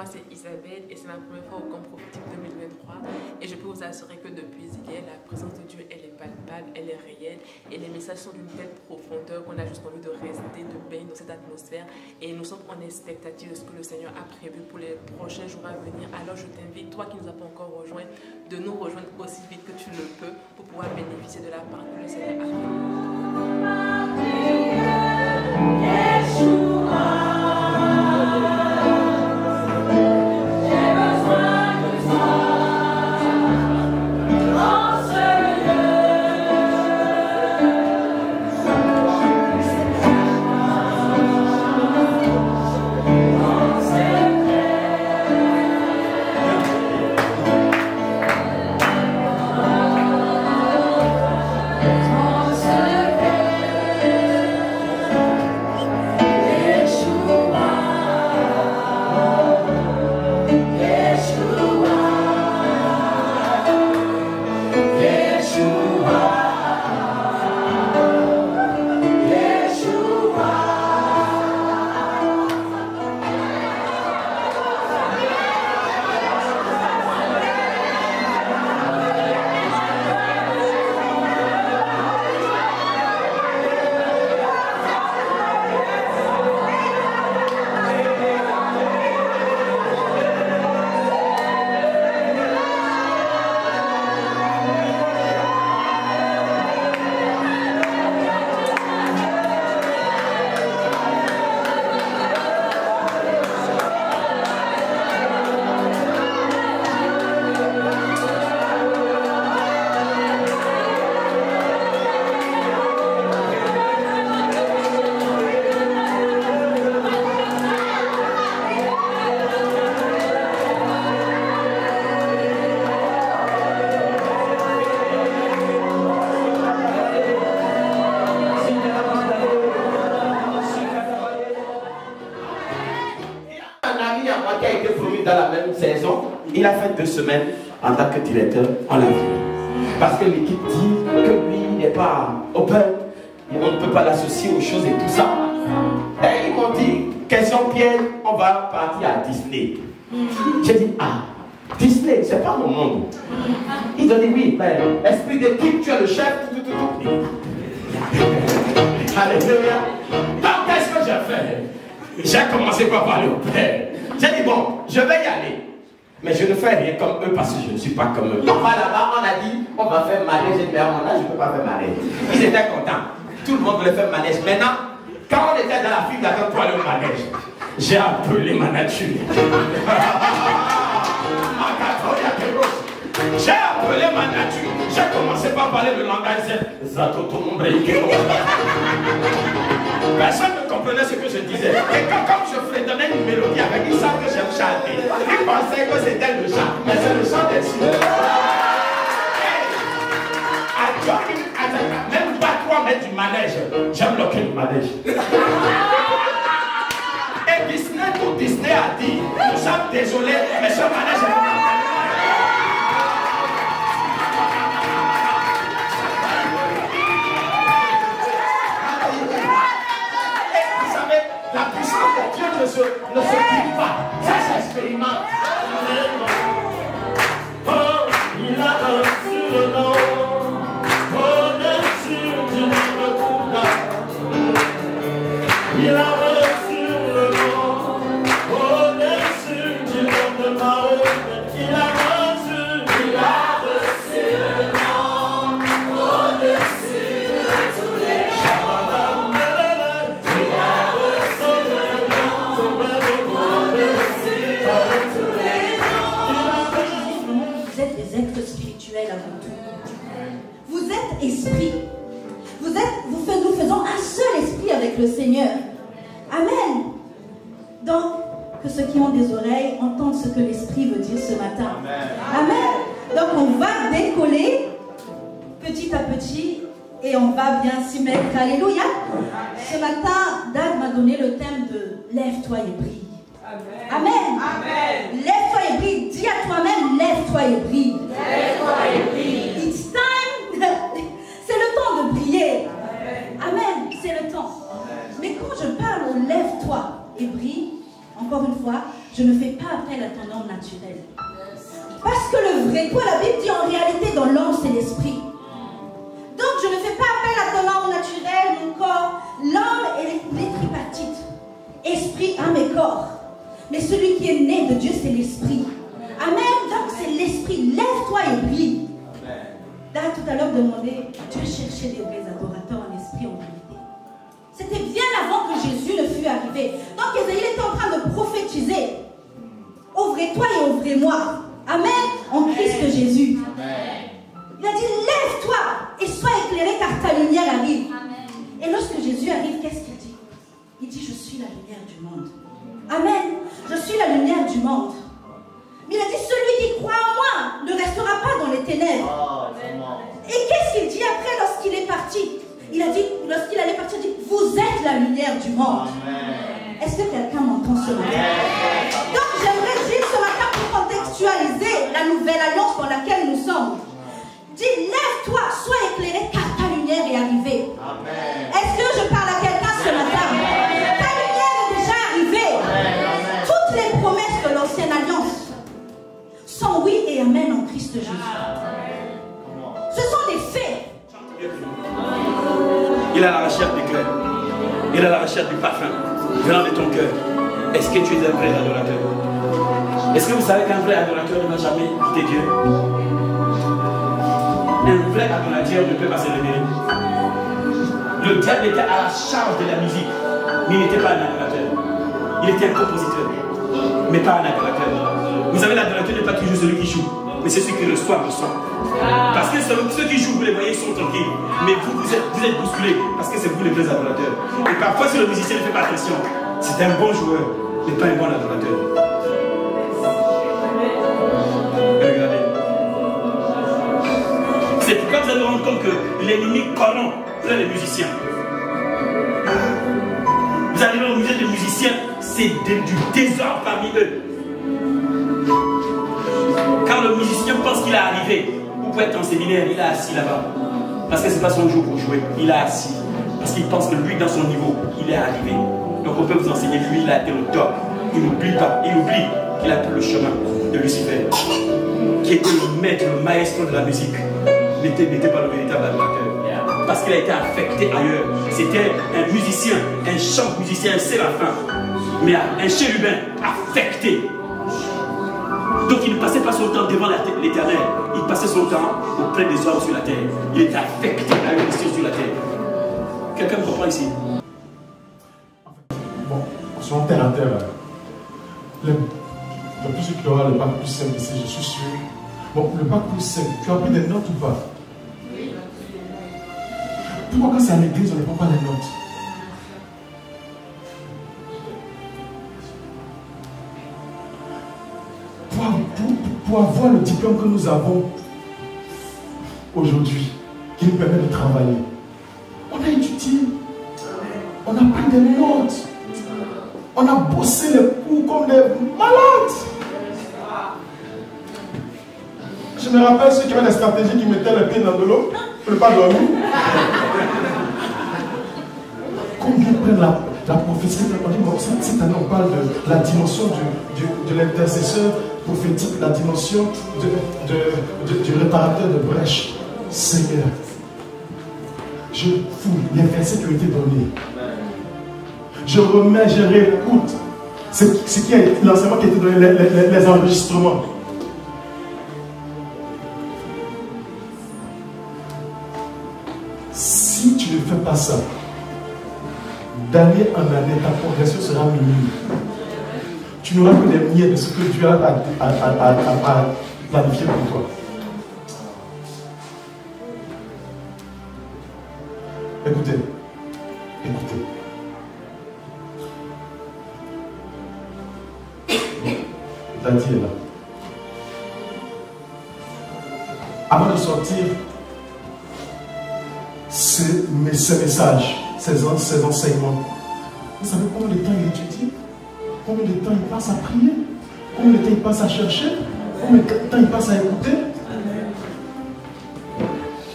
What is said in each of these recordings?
moi c'est Isabelle et c'est ma première fois au camp prophétique 2023 et je peux vous assurer que depuis hier, la présence de Dieu elle est palpable, elle est réelle et les messages sont d'une telle profondeur qu'on a juste envie de rester, de baigner dans cette atmosphère et nous sommes en expectative de ce que le Seigneur a prévu pour les prochains jours à venir. Alors je t'invite, toi qui ne nous as pas encore rejoint, de nous rejoindre aussi vite que tu le peux pour pouvoir bénéficier de la part que le Seigneur a Il a fait 2 semaines en tant que directeur, on l'a vu. Parce que l'équipe dit que lui n'est pas open, on ne peut pas l'associer aux choses et tout ça. Et ils m'ont dit, question piège, on va partir à Disney. J'ai dit, ah, Disney, c'est pas mon monde. Ils ont dit, oui, mais esprit d'équipe, tu es le chef, tout. Alléluia. Donc, qu'est-ce que j'ai fait? J'ai commencé par parler au Père. J'ai dit, bon, je vais y aller. Mais je ne fais rien comme eux parce que je ne suis pas comme eux. On va là-bas, on a dit, on va faire manège. J'ai dit, mais à mon âge, je ne peux pas faire manège. Ils étaient contents. Tout le monde voulait faire manège. Maintenant, quand on était dans la file d'attente pour aller au manège, j'ai appelé ma nature. J'ai appelé ma nature. J'ai commencé par parler le langage. Personne ne comprenait ce que je disais. Et comme je fredonnais une mélodie avec, ils savent que j'aime chanter. Ils pensaient que c'était le chant. Mais c'est le chant des cieux. Même pas 3 mètres du manège. J'aime le du manège. Et Disney a dit, nous sommes désolés, mais ce manège est... La puissance de Dieu ne se dit pas. Ça s'expérimente. Oh, il a reçu le nom. Au-dessus du monde. Il a reçu le nom. Au-dessus du monde. Il a reçu le nom. Au-dessus de tous les gens. Avant tout. Vous êtes esprit. Nous faisons un seul esprit avec le Seigneur. Amen. Donc, que ceux qui ont des oreilles entendent ce que l'esprit veut dire ce matin. Amen. Donc, on va décoller petit à petit et on va bien s'y mettre. Alléluia. Ce matin, Dag m'a donné le thème de lève-toi et brille. Amen. Amen. Lève-toi et brille. Dis à toi-même, lève-toi et brille. Lève-toi et brille. It's time. C'est le temps de briller. Amen. C'est le temps. Mais quand je parle lève-toi et brille, encore une fois, je ne fais pas appel naturel. Parce que le vrai, toi la Bible dit en réalité dans l'homme c'est l'esprit. Donc je ne fais pas appel à ton homme naturel, mon corps. L'homme est les tripartites. Esprit, âme et corps. Mais celui qui est né de Dieu c'est l'esprit. Amen. Donc c'est l'esprit. Lève-toi et brille. Là tout à l'heure demandé, Dieu cherchait des vrais adorateurs en esprit en vérité. C'était bien avant que Jésus ne fût arrivé. Donc Ésaïe était en train de prophétiser. Ouvrez-toi et ouvrez-moi. Amen. En Christ Jésus. Amen. Il a dit, lève-toi et sois éclairé car ta lumière arrive. Amen. Et lorsque Jésus arrive, qu'est-ce qu'il dit? Il dit, je suis la lumière du monde. Amen. Je suis la lumière du monde. Mais il a dit, celui qui croit en moi ne restera pas dans les ténèbres. Et qu'est-ce qu'il dit après lorsqu'il est parti? Il a dit, lorsqu'il allait partir, il dit, vous êtes la lumière du monde. Est-ce que quelqu'un m'entend ce matin? Donc j'aimerais dire ce matin pour contextualiser la nouvelle alliance dans laquelle nous sommes. Dis, lève-toi, sois éclairé car ta lumière est arrivée. Est-ce que je parle à quelqu'un ce matin? Ta lumière est déjà arrivée. Toutes les promesses de l'ancienne alliance sont oui et amen en Christ Jésus. Ce sont des faits. Il a la recherche du cœur. Il a la recherche du parfum venant de ton cœur. Est-ce que tu es un vrai adorateur? Est-ce que vous savez qu'un vrai adorateur ne va jamais quitter Dieu? Un vrai adorateur ne peut pas se lever. Le diable était à la charge de la musique, mais il n'était pas un adorateur. Il était un compositeur, mais pas un adorateur. Vous savez, l'adorateur n'est pas toujours celui qui joue, mais c'est celui qui reçoit le son. Parce que ceux qui jouent, vous les voyez, ils sont tranquilles. Mais vous êtes bousculés, parce que c'est vous les vrais adorateurs. Et parfois, si le musicien ne fait pas attention, c'est un bon joueur, mais pas un bon adorateur. Regardez. C'est pourquoi vous allez vous rendre compte que l'ennemi corrompt les musiciens. Vous allez voir au musée des musiciens, c'est du désordre parmi eux. Quand le musicien pense qu'il est arrivé, vous pouvez être en séminaire, il est assis là-bas. Parce que ce n'est pas son jour pour jouer, il est assis. Parce qu'il pense que lui, dans son niveau, il est arrivé. Donc on peut vous enseigner, lui, il a été au top. Il n'oublie pas, il oublie qu'il a pris le chemin de Lucifer, qui était le maître, le maestro de la musique. N'était pas le véritable adorateur. Parce qu'il a été affecté ailleurs. C'était un musicien, un chant musicien, un séraphin. Mais un chérubin affecté. Donc il ne passait pas son temps devant l'éternel. Il passait son temps auprès des hommes sur la terre. Il était affecté à une mission sur la terre. Quelqu'un me comprend ici? Bon, soyons terre à terre. Le plus sûr qu'il y aura le bac plus 5 ici, je suis sûr. Bon, le bac plus 5, tu as pris des notes ou pas? Pourquoi quand c'est à l'église, on ne prend pas les notes? Pour avoir le diplôme que nous avons aujourd'hui, qui nous permet de travailler, on a étudié, on a pris des notes, on a bossé les cours comme des malades. Je me rappelle ceux qui avaient des stratégies qui mettaient les pieds dans de l'eau pour ne pas dormir. Combien prennent la prophétie? Cette année, on parle de la dimension de l'intercesseur prophétique, la dimension du réparateur de brèches. Seigneur, je fouille les versets qui ont été donnés. Je remets, je réécoute l'enseignement qui a été donné, les enregistrements. Si tu ne fais pas ça, d'année en année, ta progression sera minime. Tu n'auras que des miettes de ce que Dieu a planifié pour toi. Écoutez. Daddy est là. Avant de sortir ces messages, ces enseignements, vous savez combien de temps il étudie? Combien de temps il passe à prier? Combien de temps il passe à chercher? Combien de temps il passe à écouter?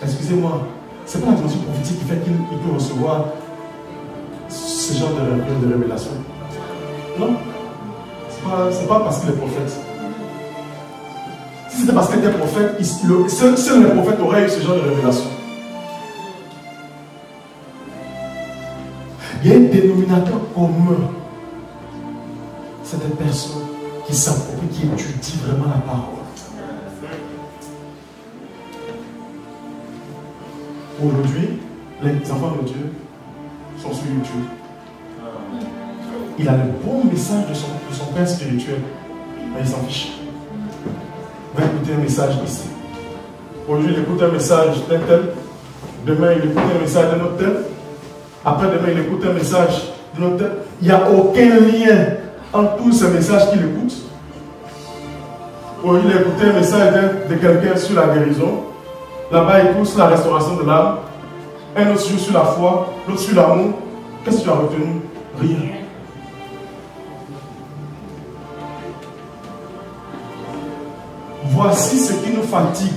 Excusez-moi, ce n'est pas la dimension prophétique qui fait qu'il peut recevoir ce genre de révélation. Non, ce n'est pas parce qu'il est prophète. c'était parce qu'il était prophète, seuls les prophètes auraient eu ce genre de révélation. Il y a un dénominateur commun. C'est des personnes qui s'approprient, qui étudient vraiment la parole. Aujourd'hui, les enfants de Dieu sont sur YouTube. Il a le bon message de son père spirituel, mais il s'en fiche. Il va écouter un message ici. Aujourd'hui, il écoute un message d'un tel. Demain, il écoute un message d'un autre tel. Après, demain, il écoute un message d'un autre tel. Il n'y a aucun lien entre tous ces messages qu'il écoute. Aujourd'hui, il a écouté un message de quelqu'un sur la guérison. Là-bas, il écoute sur la restauration de l'âme. Un autre sur la foi. L'autre sur l'amour. Qu'est-ce que tu as retenu? Rien. Voici ce qui nous fatigue.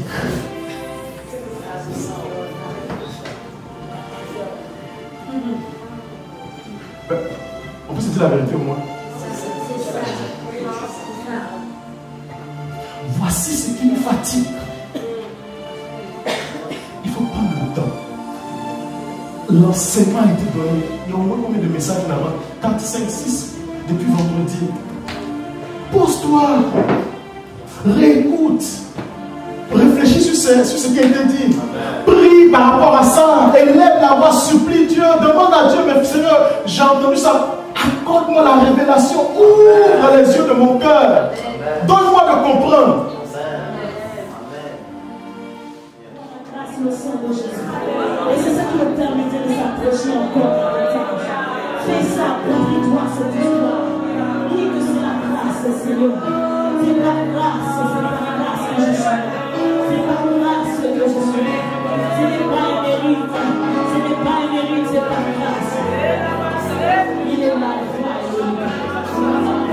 On peut se dire la vérité au moins. Voici ce qui nous fatigue. Il faut prendre le temps. L'enseignement a été donné. Il y a au moins combien de messages là-bas? 4, 5, 6 depuis vendredi. Pose-toi. Réécoute. Réfléchis sur ce qui a été dit. Prie par rapport à ça. Élève la voix, supplie Dieu. Demande à Dieu, mais Seigneur, j'ai entendu ça. Accorde-moi la révélation. Ouvre les yeux de mon cœur. Donne-moi de comprendre. Grâce le sang de Jésus. Et c'est ça qui me permettait de s'approcher encore davantage. Fais ça, prie-toi cette histoire. Dis que c'est la grâce, Seigneur. C'est par grâce que je suis là. C'est par grâce que je suis là. Ce n'est pas un mérite. Ce n'est pas un mérite, c'est par grâce. Il est là,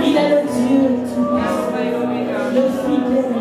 il est le Dieu tout-puissant, le fidèle.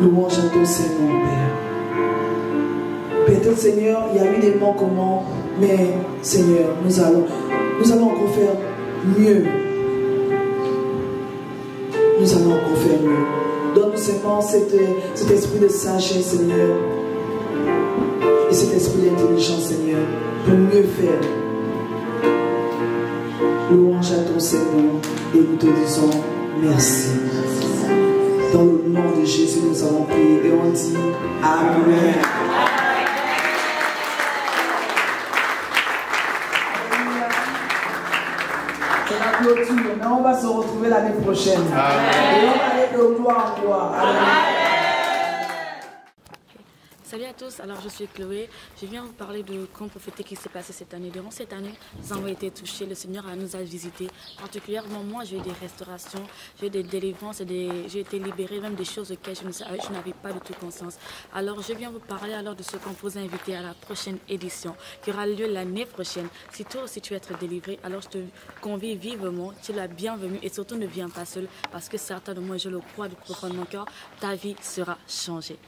Louange à ton Seigneur, Père. Peut-être, Seigneur, il y a eu des manquements, mais Seigneur, nous nous allons encore faire mieux. Nous allons encore faire mieux. Donne-nous seulement cet esprit de sagesse, Seigneur, et cet esprit d'intelligence, Seigneur, pour mieux faire. Louange à ton Seigneur, et nous te disons merci. Dans le nom de Jésus, nous allons prier et on dit Amen. C'est la clôture, mais on va se retrouver l'année prochaine. Et on va aller de gloire en gloire. Amen. Salut à tous, alors je suis Chloé, je viens vous parler de camp prophétique qui s'est passé cette année. Durant cette année, nous avons été touchés, le Seigneur nous a visités. Particulièrement moi, j'ai eu des restaurations, j'ai eu des délivrances, j'ai été libérée, même des choses auxquelles je n'avais pas du tout conscience. Alors je viens vous parler alors de ce qu'on vous invite à la prochaine édition qui aura lieu l'année prochaine. Si toi aussi tu veux être délivré, alors je te convie vivement, tu es la bienvenue et surtout ne viens pas seul parce que certainement, je le crois du profond de mon cœur, ta vie sera changée.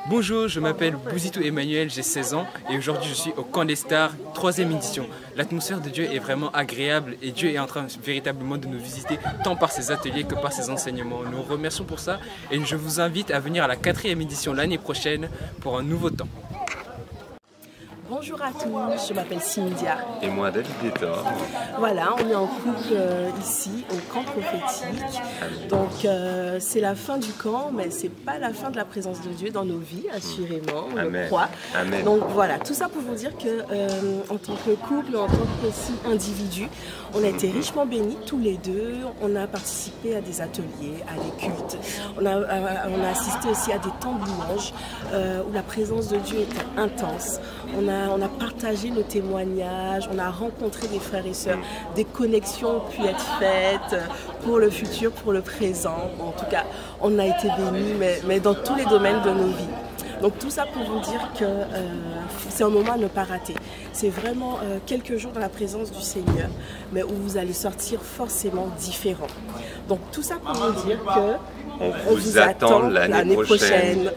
Bonjour, je m'appelle Bouzitou Emmanuel, j'ai 16 ans et aujourd'hui je suis au Camp des Stars, 3e édition. L'atmosphère de Dieu est vraiment agréable et Dieu est en train véritablement de nous visiter tant par ses ateliers que par ses enseignements. Nous remercions pour ça et je vous invite à venir à la 4e édition l'année prochaine pour un nouveau temps. Bonjour à tous, je m'appelle Cynthia. Et moi, David Détor. Voilà, on est en couple ici au camp prophétique. Donc c'est la fin du camp, mais c'est pas la fin de la présence de Dieu dans nos vies, assurément, on le croit. Amen. Donc voilà, tout ça pour vous dire que en tant que couple, en tant qu'individu, on a été richement bénis tous les deux. On a participé à des ateliers, à des cultes. On a assisté aussi à des temps de louange où la présence de Dieu était intense. On a partagé nos témoignages, on a rencontré des frères et sœurs, des connexions ont pu être faites pour le futur, pour le présent. En tout cas, on a été bénis, mais dans tous les domaines de nos vies. Donc tout ça pour vous dire que c'est un moment à ne pas rater. C'est vraiment quelques jours dans la présence du Seigneur, mais où vous allez sortir forcément différent. Donc tout ça pour vous dire que on vous attend l'année prochaine.